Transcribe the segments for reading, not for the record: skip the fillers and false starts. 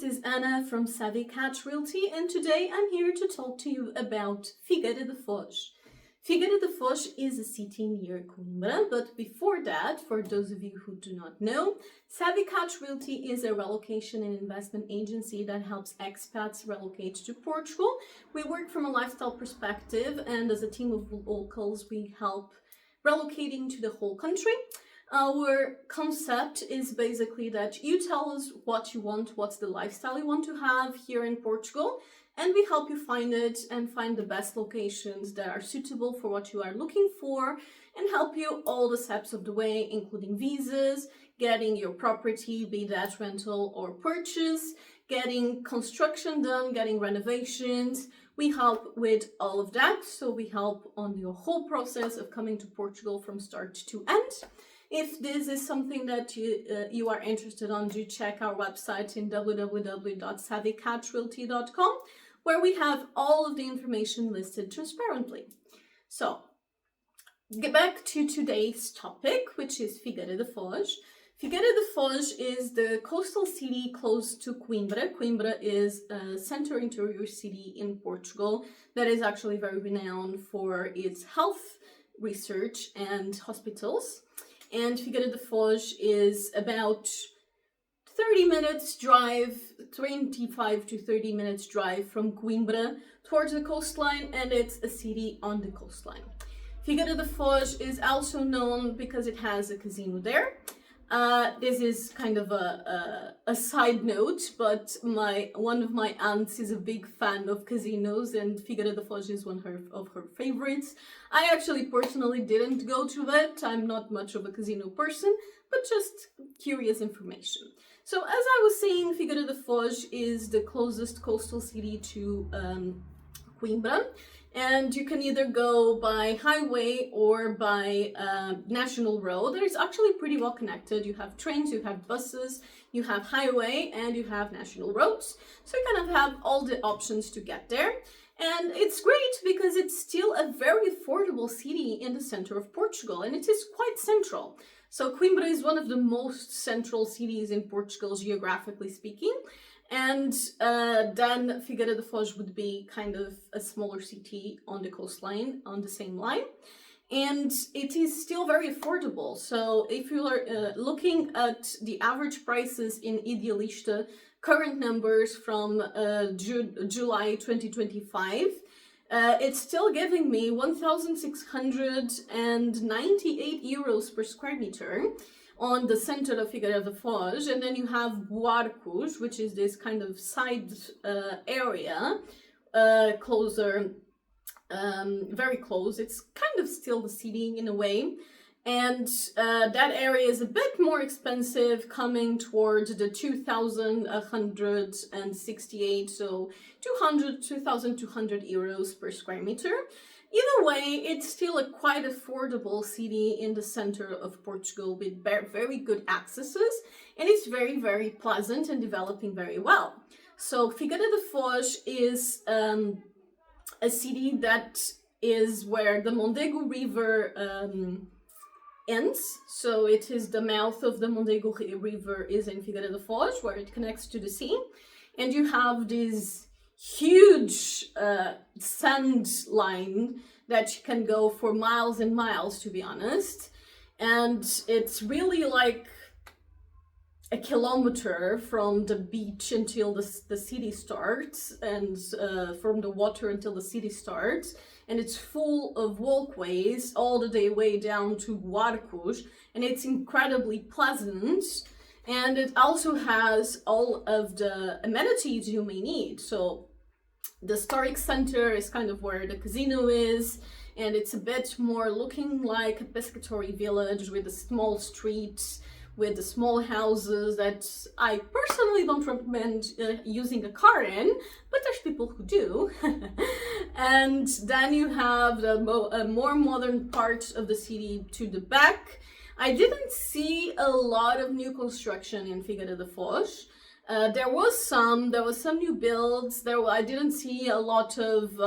this is Anna from Savvy Cat Realty, and today I'm here to talk to you about Figueira da Foz. Figueira da Foz is a city near Coimbra, but before that, for those of you who do not know, Savvy Cat Realty is a relocation and investment agency that helps expats relocate to Portugal. We work from a lifestyle perspective, and as a team of locals, we help relocating to the whole country. Our concept is basically that you tell us what you want, what's the lifestyle you want to have here in Portugal, and we help you find it and find the best locations that are suitable for what you are looking for and help you all the steps of the way, including visas, getting your property, be that rental or purchase, getting construction done, getting renovations. We help with all of that, so we help on your whole process of coming to Portugal from start to end. If this is something that you are interested on, do check our website in www.savvycatrealty.com, where we have all of the information listed transparently. So, get back to today's topic, which is Figueira da Foz. Figueira da Foz is the coastal city close to Coimbra. Coimbra is a center interior city in Portugal that is actually very renowned for its health research and hospitals. And Figueira da Foz is about 30 minutes drive, 25 to 30 minutes drive from Coimbra towards the coastline, and it's a city on the coastline. Figueira da Foz is also known because it has a casino there. This is kind of a side note, but one of my aunts is a big fan of casinos, and Figueira da Foz is one of her favorites. I actually personally didn't go to it. I'm not much of a casino person, but just curious information. So as I was saying, Figueira da Foz is the closest coastal city to Coimbra. And you can either go by highway or by national road. That is actually pretty well connected. You have trains, you have buses, you have highway, and you have national roads. So you kind of have all the options to get there. And it's great because it's still a very affordable city in the center of Portugal, and it is quite central. So Coimbra is one of the most central cities in Portugal, geographically speaking. And then Figueira da Foz would be kind of a smaller city on the coastline, on the same line. And it is still very affordable. So if you are looking at the average prices in Idealista, current numbers from July 2025, it's still giving me 1,698 euros per square meter on the center of Figueira da Foz, and then you have Buarcos, which is this kind of side area, closer, very close. It's kind of still the city in a way, and that area is a bit more expensive, coming towards the 2,168, so 2,200 euros per square meter. Either way, it's still a quite affordable city in the center of Portugal with very good accesses, and it's very, very pleasant and developing very well. So Figueira da Foz is a city that is where the Mondego River ends. So it is the mouth of the Mondego River is in Figueira da Foz, where it connects to the sea, and you have this huge sand line that you can go for miles and miles, to be honest. And it's really like a kilometer from the beach until the city starts, and from the water until the city starts. And it's full of walkways all the way down to Buarcos, and it's incredibly pleasant. And it also has all of the amenities you may need. So the historic center is kind of where the casino is, and it's a bit more looking like a pescatory village with the small streets, with the small houses that I personally don't recommend using a car in, but there's people who do. And then you have the more modern part of the city to the back. I didn't see a lot of new construction in Figueira da Foz. There was some new builds. I didn't see a lot of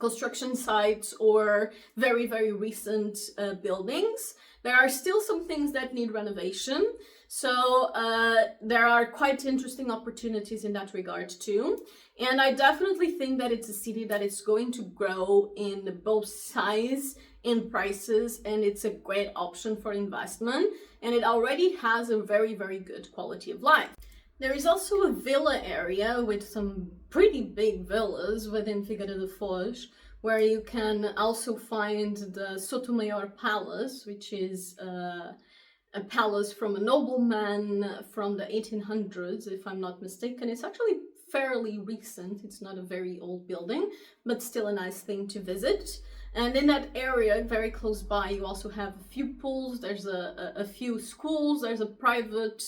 construction sites or very recent buildings. There are still some things that need renovation, so there are quite interesting opportunities in that regard too. And I definitely think that it's a city that is going to grow in both size and prices, and it's a great option for investment, and it already has a very, very good quality of life. There is also a villa area with some pretty big villas within Figueira da Foz, where you can also find the Sotomayor Palace, which is a palace from a nobleman from the 1800s, if I'm not mistaken. It's actually fairly recent. It's not a very old building, but still a nice thing to visit. And in that area, very close by, you also have a few pools. There's a few schools. There's a private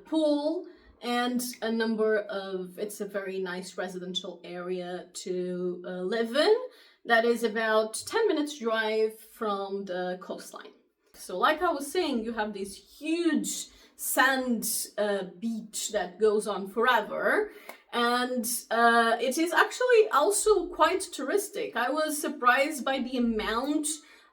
pool and a number of, it's a very nice residential area to live in. That is about 10 minutes drive from the coastline. So like I was saying, you have this huge sand beach that goes on forever, and it is actually also quite touristic. I was surprised by the amount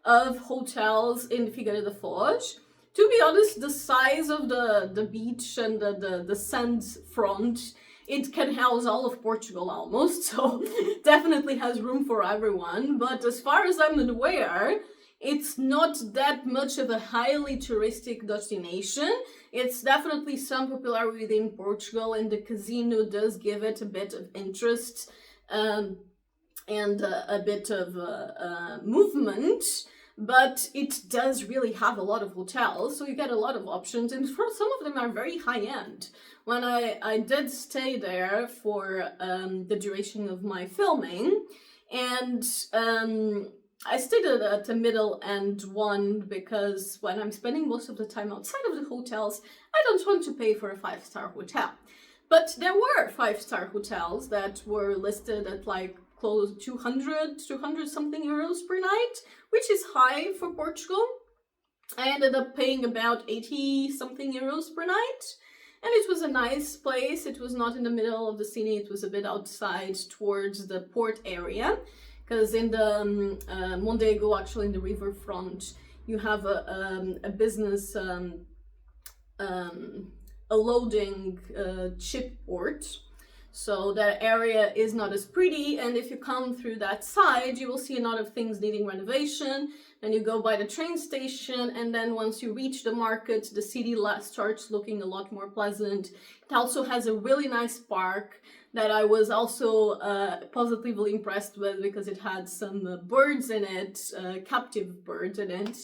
of hotels in Figueira da Foz. To be honest, the size of the beach and the sand front, it can house all of Portugal almost, so definitely has room for everyone. But as far as I'm aware, it's not that much of a highly touristic destination. It's definitely some popularity within Portugal, and the casino does give it a bit of interest and a bit of movement. But it does really have a lot of hotels, so you get a lot of options, and for some of them are very high-end. When I did stay there for the duration of my filming, and I stayed at a middle-end one, because when I'm spending most of the time outside of the hotels, I don't want to pay for a 5-star hotel. But there were 5-star hotels that were listed at like close to 200 something euros per night, which is high for Portugal. I ended up paying about 80 something euros per night, and it was a nice place. It was not in the middle of the city, it was a bit outside towards the port area, because in the Mondego, actually in the riverfront, you have a business, a loading ship port. So that area is not as pretty, and if you come through that side, you will see a lot of things needing renovation. Then you go by the train station, and then once you reach the market, the city starts looking a lot more pleasant. It also has a really nice park that I was also positively impressed with, because it had some birds in it, captive birds in it,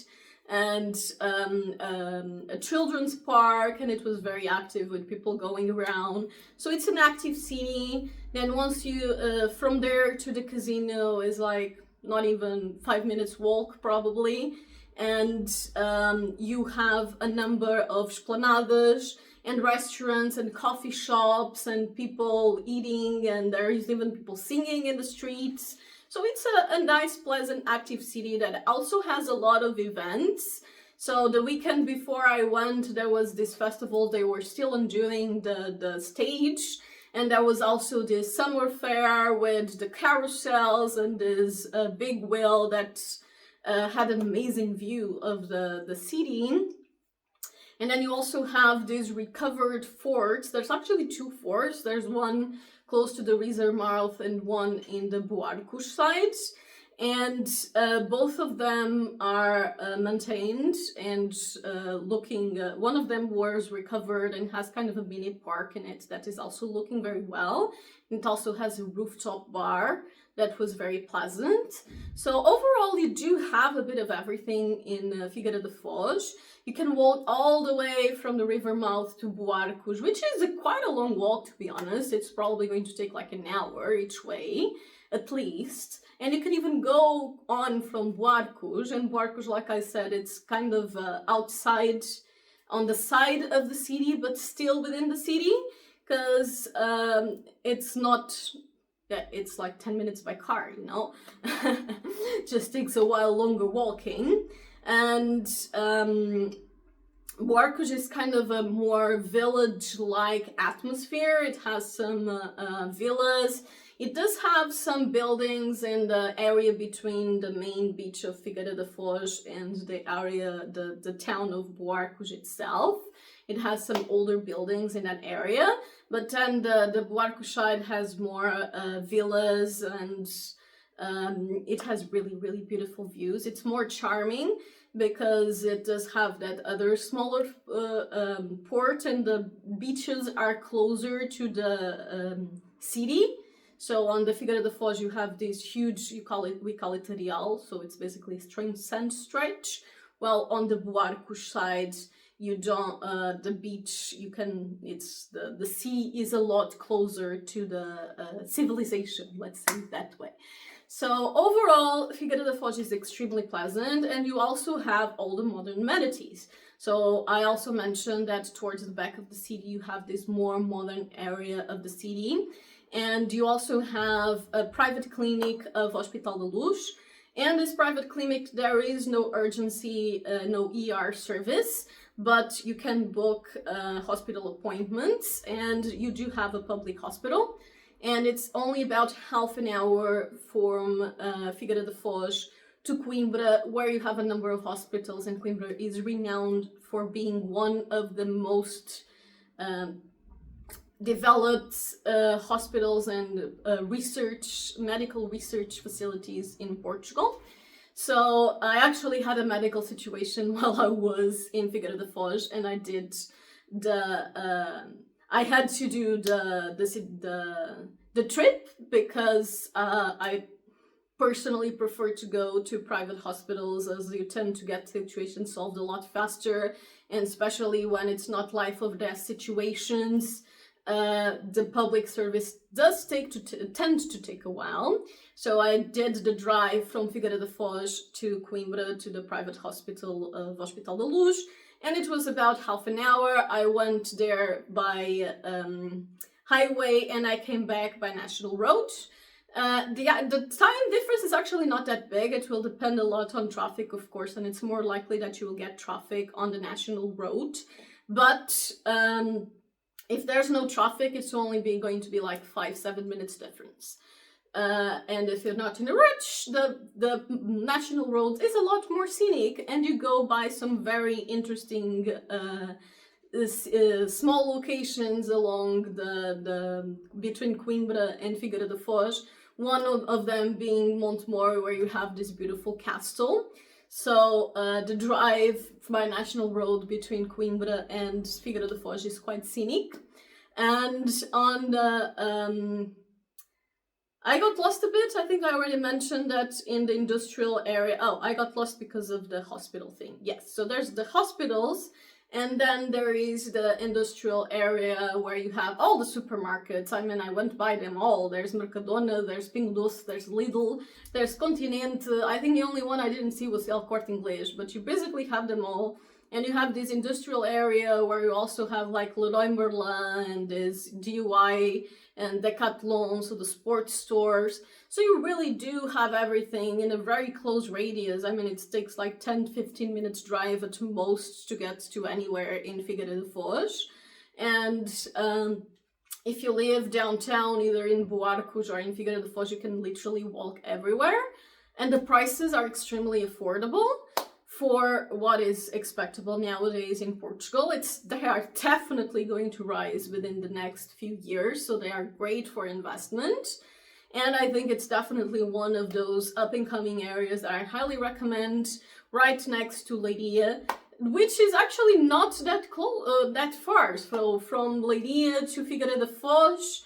and a children's park, and it was very active with people going around. So it's an active city. Then once you from there to the casino is like not even 5 minutes walk probably, and you have a number of esplanadas and restaurants and coffee shops and people eating, and there's even people singing in the streets. So it's a nice, pleasant, active city that also has a lot of events. So the weekend before I went, there was this festival. They were still undoing the stage. And there was also this summer fair with the carousels and this big wheel that had an amazing view of the city. And then you also have these recovered forts. There's actually 2 forts. There's one close to the river mouth and one in the Buarcos side. And both of them are maintained and looking, one of them was recovered and has kind of a mini park in it that is also looking very well. It also has a rooftop bar that was very pleasant. So overall, you do have a bit of everything in Figueira da Foz. You can walk all the way from the river mouth to Buarcos, which is quite a long walk, to be honest. It's probably going to take like an hour each way, at least. And you can even go on from Buarcos, and Buarcos, like I said, it's kind of outside, on the side of the city, but still within the city, because it's not, yeah, it's like 10 minutes by car, you know, just takes a while longer walking. And Buarcos is kind of a more village-like atmosphere. It has some villas. It does have some buildings in the area between the main beach of Figueira da Foz and the area, the town of Buarcos itself. It has some older buildings in that area, but then the Buarcos side has more villas, and it has really, really beautiful views. It's more charming because it does have that other smaller port, and the beaches are closer to the city. So on the Figueira da Foz, you have this huge, we call it real, so it's basically a strange sand stretch. While on the Buarcos side, you don't, the beach, you can, it's, the sea is a lot closer to the civilization, let's say it that way. So overall, Figueira da Foz is extremely pleasant, and you also have all the modern amenities. So I also mentioned that towards the back of the city, you have this more modern area of the city. And you also have a private clinic of Hospital da Luz. And this private clinic, there is no urgency, no ER service, but you can book hospital appointments, and you do have a public hospital. And it's only about half an hour from Figueira da Foz to Coimbra, where you have a number of hospitals, and Coimbra is renowned for being one of the most developed hospitals and medical research facilities in Portugal. So I actually had a medical situation while I was in Figueira da Foz, and I did I had to do the trip because I personally prefer to go to private hospitals, as you tend to get situations solved a lot faster, and especially when it's not life or death situations. The public service does tend to take a while. So I did the drive from Figueira da Foz to Coimbra to the private hospital of Hospital da Luz, and it was about half an hour. I went there by highway, and I came back by national road. The time difference is actually not that big. It will depend a lot on traffic, of course, and it's more likely that you will get traffic on the national road. But if there's no traffic, it's only going to be like 5-7 minutes difference. And if you're not in a rush, the national road is a lot more scenic, and you go by some very interesting small locations along between Coimbra and Figueira da Foz. One of them being Montemor, where you have this beautiful castle. So the drive by national road between Coimbra and Figueira da Foz is quite scenic. And on the I got lost a bit. I think I already mentioned that in the industrial area. Oh, I got lost because of the hospital thing. Yes, so there's the hospitals, and then there is the industrial area where you have all the supermarkets. I mean, I went by them all. There's Mercadona, there's Pingo Doce, there's Lidl, there's Continente. I think the only one I didn't see was El Corte Inglés, but you basically have them all. And you have this industrial area where you also have like Leroy Merlin and this DIY and Decathlon, so the sports stores. So you really do have everything in a very close radius. I mean, it takes like 10-15 minutes drive at most to get to anywhere in Figueira da Foz. And if you live downtown, either in Buarcos or in Figueira da Foz, you can literally walk everywhere. And the prices are extremely affordable for what is expectable nowadays in Portugal. They are definitely going to rise within the next few years, so they are great for investment. And I think it's definitely one of those up-and-coming areas that I highly recommend, right next to Leiria, which is actually not that far. So from Leiria to Figueira da Foz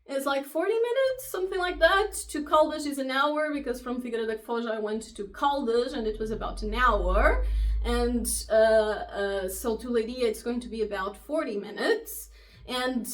is like 40 minutes, something like that. To Caldas is an hour, because from Figueira da Foz I went to Caldas and it was about an hour. And so to Leiria it's going to be about 40 minutes. And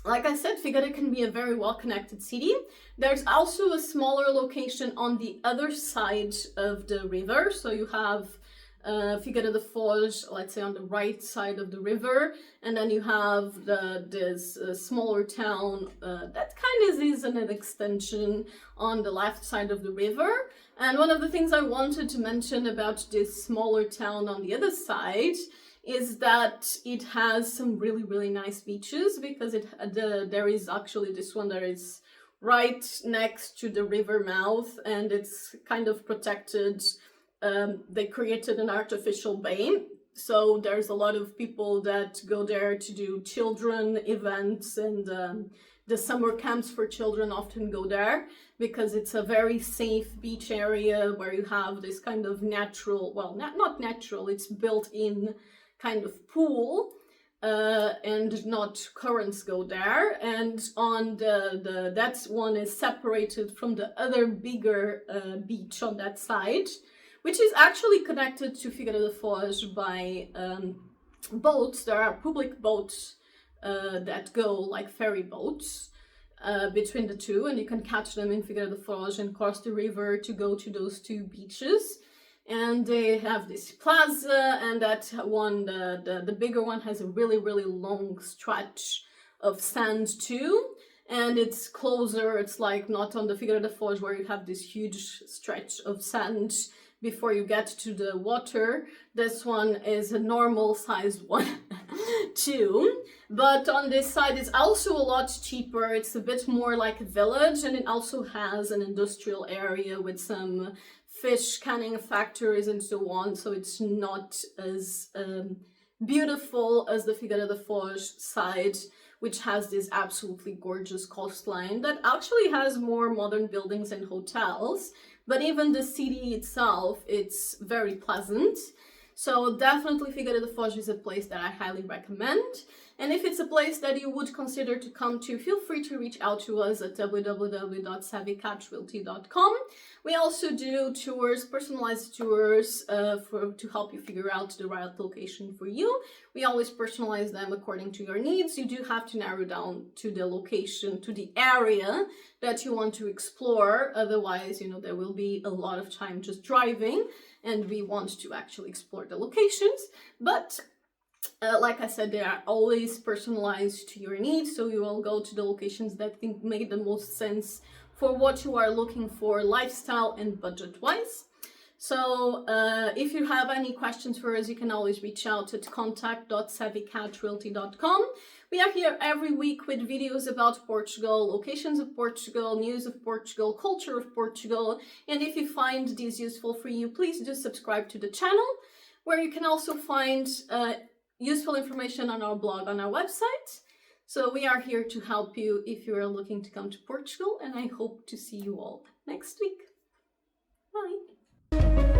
like I said, Figueira can be a very well-connected city. There's also a smaller location on the other side of the river. So you have Figueira da Foz, let's say on the right side of the river, and then you have this smaller town that kind of is an extension on the left side of the river. And one of the things I wanted to mention about this smaller town on the other side is that it has some really, really nice beaches, because there is actually this one that is right next to the river mouth, and it's kind of protected. They created an artificial bay, so there's a lot of people that go there to do children events, and the summer camps for children often go there because it's a very safe beach area where you have this kind of natural, well, not natural, it's built-in kind of pool, and not currents go there. And on that one is separated from the other bigger beach on that side, which is actually connected to Figueira da Foz by boats. There are public boats that go, like ferry boats, between the two, and you can catch them in Figueira da Foz and cross the river to go to those two beaches. And they have this plaza, and that one, the bigger one, has a really, really long stretch of sand too. And it's closer, it's like not on the Figueira da Foz where you have this huge stretch of sand before you get to the water. This one is a normal sized one too. But on this side it's also a lot cheaper. It's a bit more like a village, and it also has an industrial area with some fish canning factories and so on, so it's not as beautiful as the Figueira da Foz side, which has this absolutely gorgeous coastline that actually has more modern buildings and hotels, but even the city itself, it's very pleasant. So definitely Figueira da Foz is a place that I highly recommend. And if it's a place that you would consider to come to, feel free to reach out to us at www.savvycatrealty.com. We also do tours, personalized tours, to help you figure out the right location for you. We always personalize them according to your needs. You do have to narrow down to the location, to the area that you want to explore. Otherwise, there will be a lot of time just driving, and we want to actually explore the locations. But like I said, they are always personalized to your needs, so you will go to the locations that make the most sense for what you are looking for, lifestyle and budget-wise. So if you have any questions for us, you can always reach out at contact.savvycatrealty.com. We are here every week with videos about Portugal, locations of Portugal, news of Portugal, culture of Portugal. And if you find these useful for you, please do subscribe to the channel, where you can also find useful information on our blog, on our website. So we are here to help you if you are looking to come to Portugal, and I hope to see you all next week. Bye!